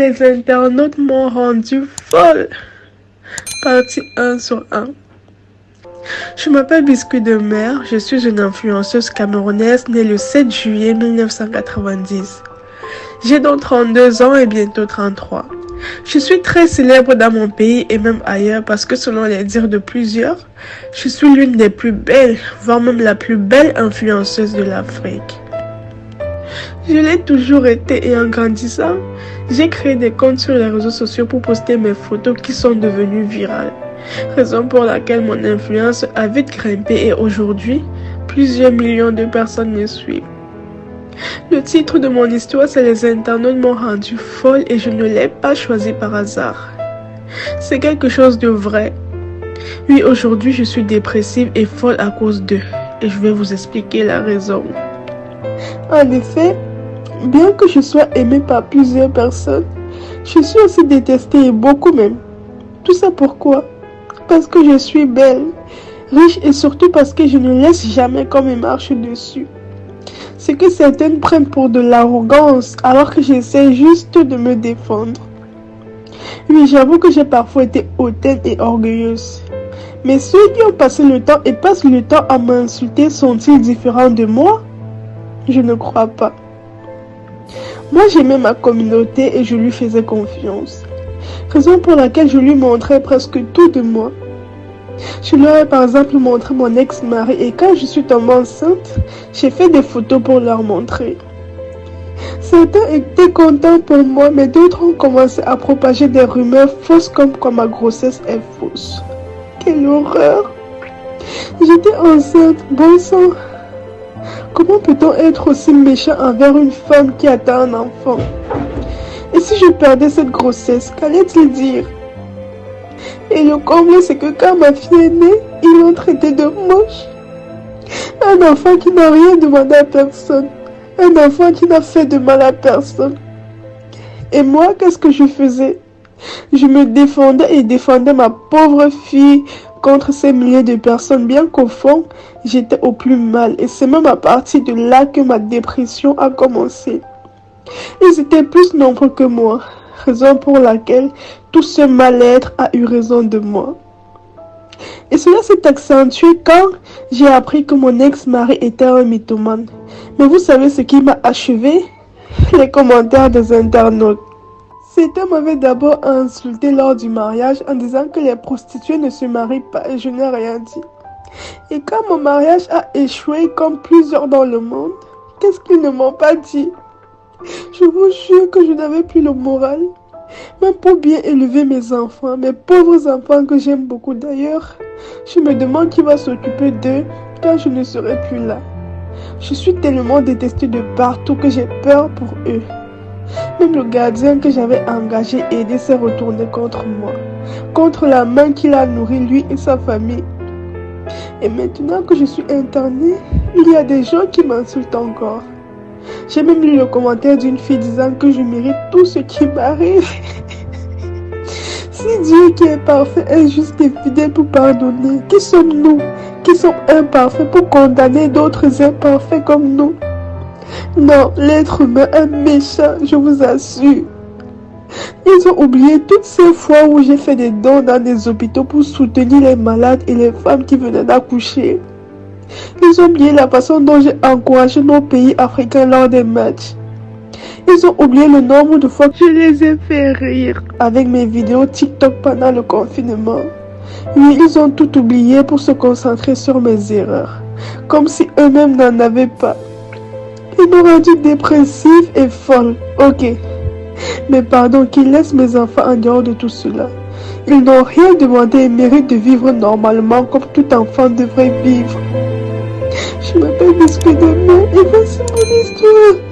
Les internautes m'ont rendu folle. Partie 1 sur 1. Je m'appelle Biscuit de Mer, je suis une influenceuse camerounaise née le 7 juillet 1990. J'ai donc 32 ans et bientôt 33. Je suis très célèbre dans mon pays et même ailleurs parce que selon les dires de plusieurs, je suis l'une des plus belles, voire même la plus belle influenceuse de l'Afrique. Je l'ai toujours été et en grandissant, j'ai créé des comptes sur les réseaux sociaux pour poster mes photos qui sont devenues virales. Raison pour laquelle mon influence a vite grimpé et aujourd'hui, plusieurs millions de personnes me suivent. Le titre de mon histoire, c'est Les internautes m'ont rendu folle et je ne l'ai pas choisi par hasard. C'est quelque chose de vrai. Oui, aujourd'hui, je suis dépressive et folle à cause d'eux. Et je vais vous expliquer la raison. En effet, bien que je sois aimée par plusieurs personnes, je suis aussi détestée et beaucoup même. Tout ça pourquoi? Parce que je suis belle, riche et surtout parce que je ne laisse jamais qu'on me marche dessus. C'est que certaines prennent pour de l'arrogance alors que j'essaie juste de me défendre. Oui, j'avoue que j'ai parfois été hautaine et orgueilleuse. Mais ceux qui ont passé le temps et passent le temps à m'insulter sont-ils différents de moi? Je ne crois pas. Moi, j'aimais ma communauté et je lui faisais confiance. Raison pour laquelle je lui montrais presque tout de moi. Je leur ai par exemple montré mon ex-mari et quand je suis tombée enceinte, j'ai fait des photos pour leur montrer. Certains étaient contents pour moi, mais d'autres ont commencé à propager des rumeurs fausses comme quoi ma grossesse est fausse. Quelle horreur! J'étais enceinte, bon sang! Comment peut-on être aussi méchant envers une femme qui attend un enfant? Et si je perdais cette grossesse, qu'allait-il dire? Et le comble, c'est que quand ma fille est née, ils l'ont traitée de moche. Un enfant qui n'a rien demandé à personne. Un enfant qui n'a fait de mal à personne. Et moi, qu'est-ce que je faisais? Je me défendais et défendais ma pauvre fille contre ces milliers de personnes, bien qu'au fond, j'étais au plus mal. Et c'est même à partir de là que ma dépression a commencé. Ils étaient plus nombreux que moi, raison pour laquelle tout ce mal-être a eu raison de moi. Et cela s'est accentué quand j'ai appris que mon ex-mari était un mythomane. Mais vous savez ce qui m'a achevé? Les commentaires des internautes. Cet homme m'avait d'abord insulté lors du mariage en disant que les prostituées ne se marient pas et je n'ai rien dit. Et quand mon mariage a échoué comme plusieurs dans le monde, qu'est-ce qu'ils ne m'ont pas dit? Je vous jure que je n'avais plus le moral. Même pour bien élever mes enfants, mes pauvres enfants que j'aime beaucoup d'ailleurs, je me demande qui va s'occuper d'eux quand je ne serai plus là. Je suis tellement détestée de partout que j'ai peur pour eux. Même le gardien que j'avais engagé et aidé s'est retourné contre moi, contre la main qu'il a nourri lui et sa famille. Et maintenant que je suis internée, il y a des gens qui m'insultent encore. J'ai même lu le commentaire d'une fille disant que je mérite tout ce qui m'arrive. Si Dieu qui est parfait est juste et fidèle pour pardonner, qui sommes-nous qui sommes imparfaits pour condamner d'autres imparfaits comme nous? Non, l'être humain est méchant, je vous assure. Ils ont oublié toutes ces fois où j'ai fait des dons dans des hôpitaux pour soutenir les malades et les femmes qui venaient d'accoucher. Ils ont oublié la façon dont j'ai encouragé nos pays africains lors des matchs. Ils ont oublié le nombre de fois que je les ai fait rire avec mes vidéos TikTok pendant le confinement. Oui, ils ont tout oublié pour se concentrer sur mes erreurs, comme si eux-mêmes n'en avaient pas. Ils m'ont rendu dépressive et folle, ok. Mais pardon, qu'ils laissent mes enfants en dehors de tout cela. Ils n'ont rien demandé et méritent de vivre normalement comme tout enfant devrait vivre. Je m'appelle Biscuit de Mer et voici mon histoire.